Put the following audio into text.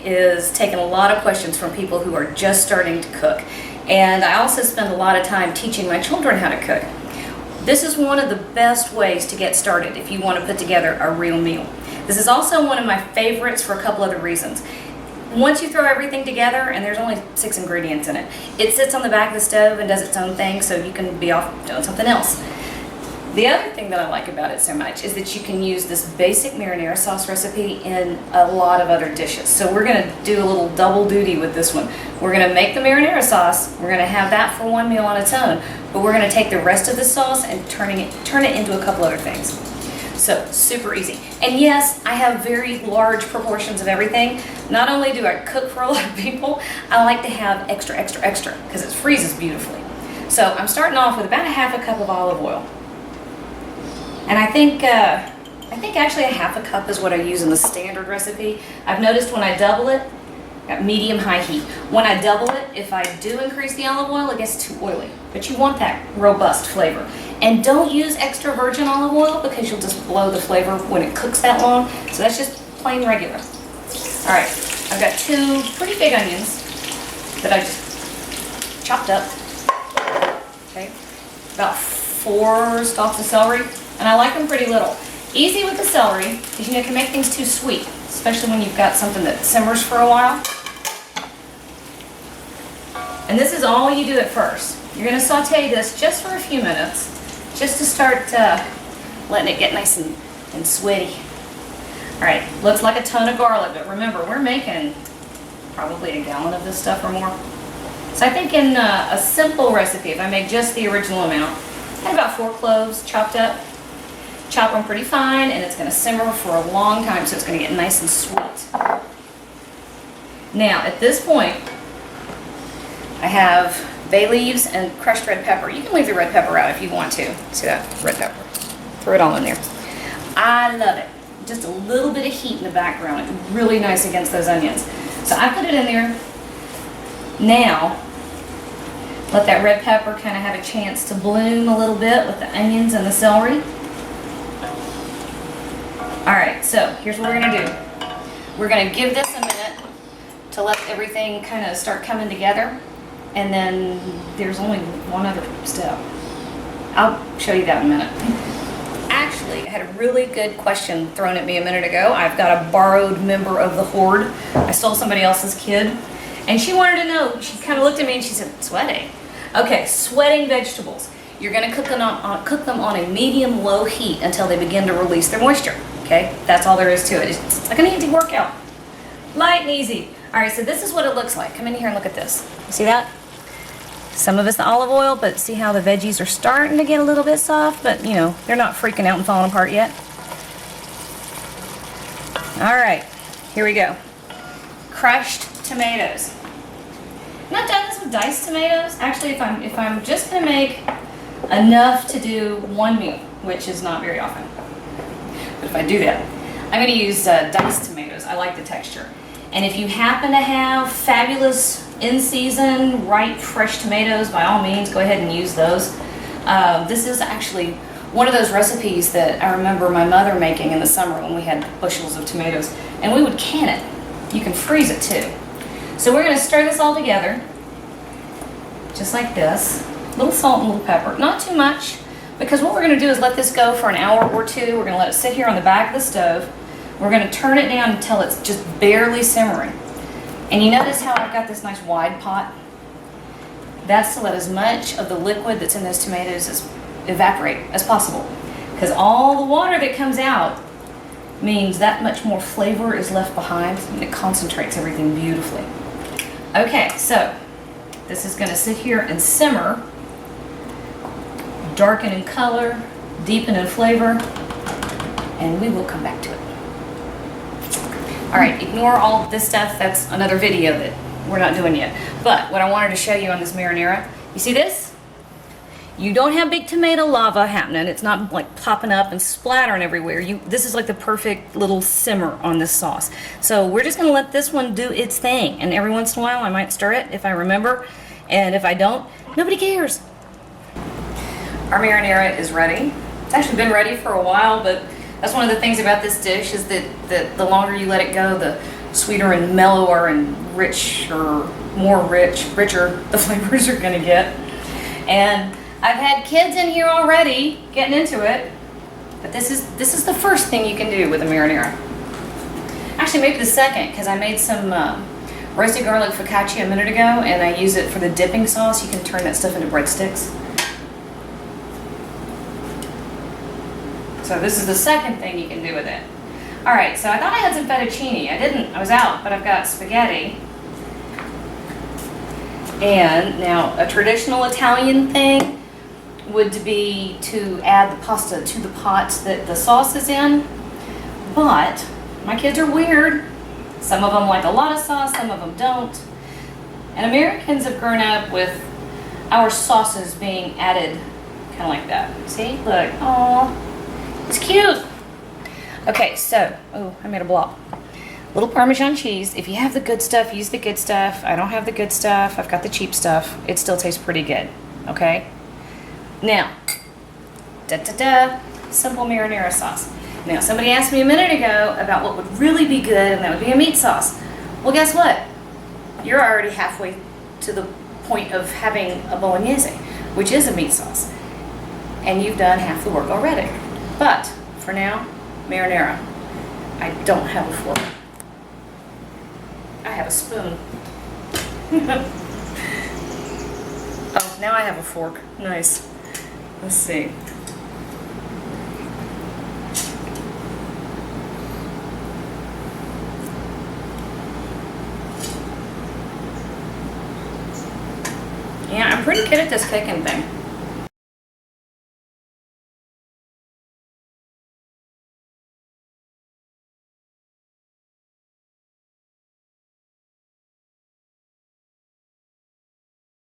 is taking a lot of questions from people who are just starting to cook. And I also spend a lot of time teaching my children how to cook. This is one of the best ways to get started if you want to put together a real meal. This is also one of my favorites for a couple other reasons. Once you throw everything together, and there's only 6 ingredients in it, it sits on the back of the stove and does its own thing, so you can be off doing something else. The other thing that I like about it so much is that you can use this basic marinara sauce recipe in a lot of other dishes. So we're going to do a little double duty with this one. We're going to make the marinara sauce, we're going to have that for one meal on its own, but we're going to take the rest of the sauce and turn it into a couple other things. So, super easy. And yes, I have very large proportions of everything. Not only do I cook for a lot of people, I like to have extra, because it freezes beautifully. So I'm starting off with about a half a cup of olive oil. And I think actually a half a cup is what I use in the standard recipe. I've noticed when I double it, got medium-high heat. When I double it, if I do increase the olive oil, it gets too oily. But you want that robust flavor. And don't use extra virgin olive oil because you'll just blow the flavor when it cooks that long. So that's just plain regular. All right, I've got 2 pretty big onions that I just chopped up. Okay, about 4 stalks of celery. And I like them pretty little. Easy with the celery, because you know it can make things too sweet, especially when you've got something that simmers for a while. And this is all you do at first. You're going to saute this just for a few minutes, just to start letting it get nice and sweaty. Alright, looks like a ton of garlic, but remember, we're making probably a gallon of this stuff or more. So I think in a simple recipe, if I make just the original amount, I have about 4 cloves chopped up. Chop them pretty fine, and it's going to simmer for a long time, so it's going to get nice and sweet. Now, at this point, I have bay leaves and crushed red pepper. You can leave the red pepper out if you want to. See that? Red pepper. Throw it all in there. I love it. Just a little bit of heat in the background. It's really nice against those onions. So I put it in there. Now, let that red pepper kind of have a chance to bloom a little bit with the onions and the celery. Alright, so here's what we're going to do. We're going to give this a minute to let everything kind of start coming together. And then there's only one other step. I'll show you that in a minute. Actually, I had a really good question thrown at me a minute ago. I've got a borrowed member of the horde. I stole somebody else's kid. And she wanted to know, she kind of looked at me and she said, sweating. Okay, sweating vegetables. You're going to cook them on a medium-low heat until they begin to release their moisture. Okay, that's all there is to it. It's like an easy workout. Light and easy. All right, so this is what it looks like. Come in here and look at this. You see that? Some of it's the olive oil, but see how the veggies are starting to get a little bit soft, but you know, they're not freaking out and falling apart yet. All right, here we go. Crushed tomatoes. I'm not done this with diced tomatoes. Actually, if I'm just gonna make enough to do one meal, which is not very often. But if I do that, I'm going to use diced tomatoes. I like the texture. And if you happen to have fabulous in-season, ripe, fresh tomatoes, by all means, go ahead and use those. This is actually one of those recipes that I remember my mother making in the summer when we had bushels of tomatoes. And we would can it. You can freeze it too. So we're going to stir this all together, just like this. A little salt and a little pepper. Not too much. Because what we're going to do is let this go for an hour or 2. We're going to let it sit here on the back of the stove. We're going to turn it down until it's just barely simmering. And you notice how I've got this nice wide pot? That's to let as much of the liquid that's in those tomatoes evaporate as possible. Because all the water that comes out means that much more flavor is left behind, and it concentrates everything beautifully. Okay, so this is going to sit here and simmer. Darken in color, deepen in flavor, and we will come back to it. Alright, ignore all this stuff. That's another video that we're not doing yet. But what I wanted to show you on this marinara, you see this? You don't have big tomato lava happening. It's not like popping up and splattering everywhere. This is like the perfect little simmer on this sauce. So we're just going to let this one do its thing. And every once in a while I might stir it if I remember. And if I don't, nobody cares. Our marinara is ready. It's actually been ready for a while, but that's one of the things about this dish is that the longer you let it go, the sweeter and mellower and richer the flavors are gonna get. And I've had kids in here already getting into it, but this is the first thing you can do with a marinara. Actually, maybe the second, because I made some roasted garlic focaccia a minute ago, and I use it for the dipping sauce. You can turn that stuff into breadsticks. So this is the second thing you can do with it. All right, so I thought I had some fettuccine. I didn't, I was out, but I've got spaghetti. And now a traditional Italian thing would be to add the pasta to the pot that the sauce is in. But my kids are weird. Some of them like a lot of sauce, some of them don't. And Americans have grown up with our sauces being added kind of like that. See, look, oh, it's cute. Okay, so, oh, I made a blob. Little Parmesan cheese. If you have the good stuff, use the good stuff. I don't have the good stuff. I've got the cheap stuff. It still tastes pretty good, okay? Now, simple marinara sauce. Now, somebody asked me a minute ago about what would really be good, and that would be a meat sauce. Well, guess what? You're already halfway to the point of having a bolognese, which is a meat sauce. And you've done half the work already. But, for now, marinara. I don't have a fork. I have a spoon. Oh, now I have a fork. Nice. Let's see. Yeah, I'm pretty good at this cooking thing.